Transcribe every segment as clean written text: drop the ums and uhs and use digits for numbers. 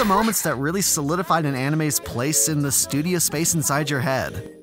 the moments that really solidified an anime's place in the studio space inside your head.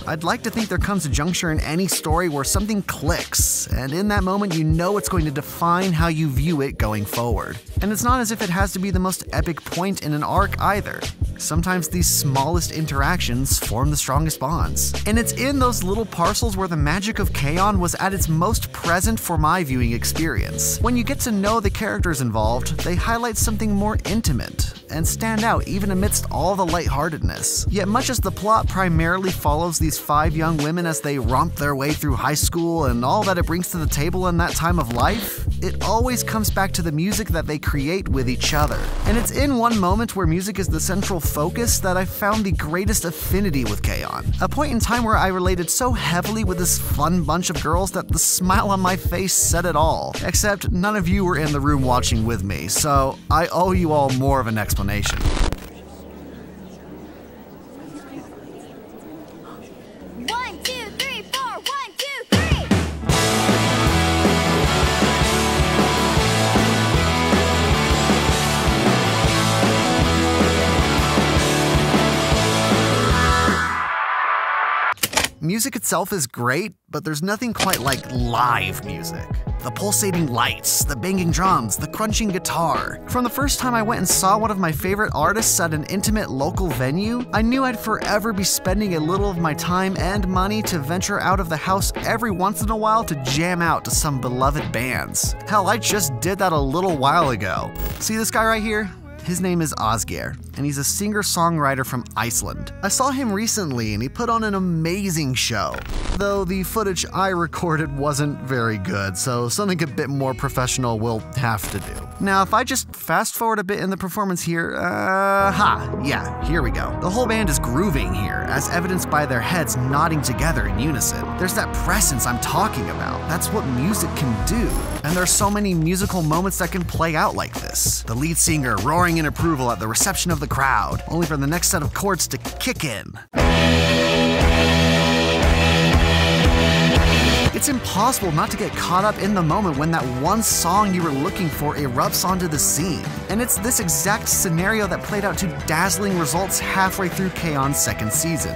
I'd like to think there comes a juncture in any story where something clicks, and in that moment you know it's going to define how you view it going forward. And it's not as if it has to be the most epic point in an arc either. Sometimes these smallest interactions form the strongest bonds. And it's in those little parcels where the magic of K-On! Was at its most present for my viewing experience. When you get to know the characters involved, they highlight something more intimate and stand out even amidst all the lightheartedness. Yet much as the plot primarily follows these 5 young women as they romp their way through high school and all that it brings to the table in that time of life, it always comes back to the music that they create with each other. And it's in one moment where music is the central focus that I found the greatest affinity with K-On! A point in time where I related so heavily with this fun bunch of girls that the smile on my face said it all. Except none of you were in the room watching with me, so I owe you all more of an explanation. Music itself is great, but there's nothing quite like live music. The pulsating lights, the banging drums, the crunching guitar. From the first time I went and saw one of my favorite artists at an intimate local venue, I knew I'd forever be spending a little of my time and money to venture out of the house every once in a while to jam out to some beloved bands. Hell, I just did that a little while ago. See this guy right here? His name is Ásgeir, and he's a singer-songwriter from Iceland. I saw him recently and he put on an amazing show. Though the footage I recorded wasn't very good, so something a bit more professional will have to do. Now, if I just fast forward a bit in the performance here, yeah, here we go. The whole band is grooving here, as evidenced by their heads nodding together in unison. There's that presence I'm talking about. That's what music can do. And there's so many musical moments that can play out like this. The lead singer roaring in approval at the reception of the crowd, only for the next set of chords to kick in. It's impossible not to get caught up in the moment when that one song you were looking for erupts onto the scene. And it's this exact scenario that played out to dazzling results halfway through K-On!'s second season.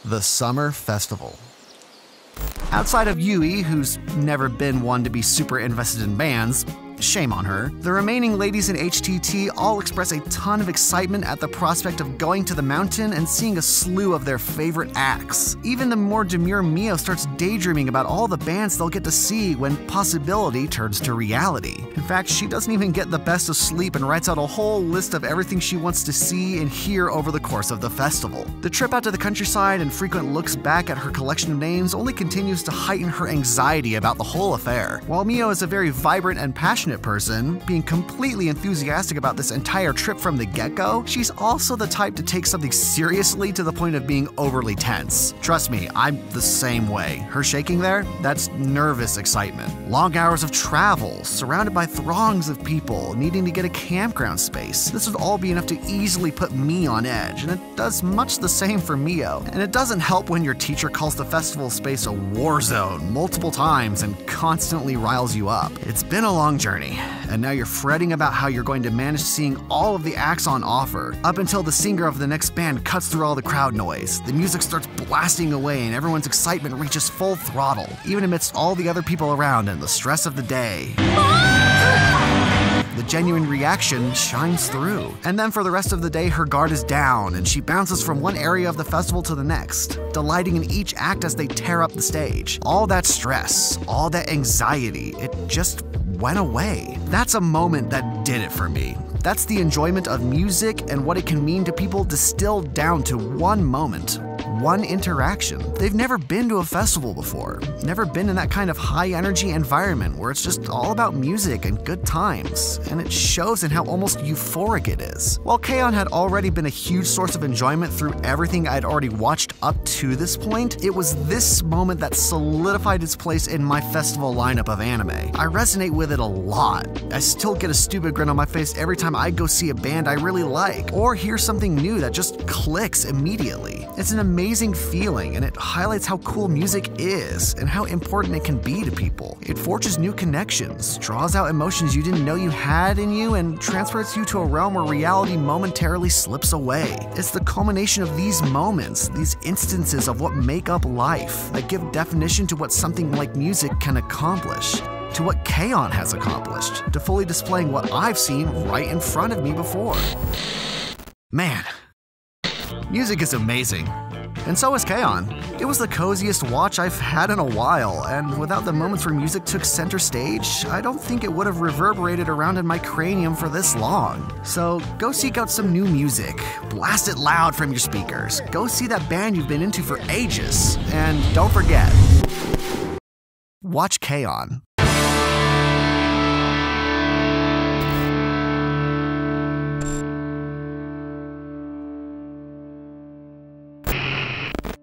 The Summer Festival. Outside of Yui, who's never been one to be super invested in bands, shame on her, the remaining ladies in HTT all express a ton of excitement at the prospect of going to the mountain and seeing a slew of their favorite acts. Even the more demure Mio starts daydreaming about all the bands they'll get to see when possibility turns to reality. In fact, she doesn't even get the best of sleep and writes out a whole list of everything she wants to see and hear over the course of the festival. The trip out to the countryside and frequent looks back at her collection of names only continues to heighten her anxiety about the whole affair. While Mio is a very vibrant and passionate person, being completely enthusiastic about this entire trip from the get-go, she's also the type to take something seriously to the point of being overly tense. Trust me, I'm the same way. Her shaking there? That's nervous excitement. Long hours of travel, surrounded by throngs of people, needing to get a campground space. This would all be enough to easily put me on edge, and it does much the same for Mio. And it doesn't help when your teacher calls the festival space a war zone multiple times and constantly riles you up. It's been a long journey, and now you're fretting about how you're going to manage seeing all of the acts on offer. Up until the singer of the next band cuts through all the crowd noise, the music starts blasting away and everyone's excitement reaches full throttle, even amidst all the other people around and the stress of the day. The genuine reaction shines through. And then for the rest of the day, her guard is down and she bounces from one area of the festival to the next, delighting in each act as they tear up the stage. All that stress, all that anxiety, it just went away. That's a moment that did it for me. That's the enjoyment of music and what it can mean to people distilled down to one moment, one interaction. They've never been to a festival before, never been in that kind of high-energy environment where it's just all about music and good times, and it shows in how almost euphoric it is. While K-On! Had already been a huge source of enjoyment through everything I'd already watched up to this point, it was this moment that solidified its place in my festival lineup of anime. I resonate with it a lot. I still get a stupid grin on my face every time I go see a band I really like, or hear something new that just clicks immediately. It's an amazing amazing feeling, and it highlights how cool music is and how important it can be to people. It forges new connections, draws out emotions you didn't know you had in you, and transports you to a realm where reality momentarily slips away. It's the culmination of these moments, these instances of what make up life, that give definition to what something like music can accomplish, to what K-On! Has accomplished, to fully displaying what I've seen right in front of me before. Man, music is amazing. And so is K-On! It was the coziest watch I've had in a while, and without the moments where music took center stage, I don't think it would have reverberated around in my cranium for this long. So go seek out some new music, blast it loud from your speakers, go see that band you've been into for ages, and don't forget, watch K-On!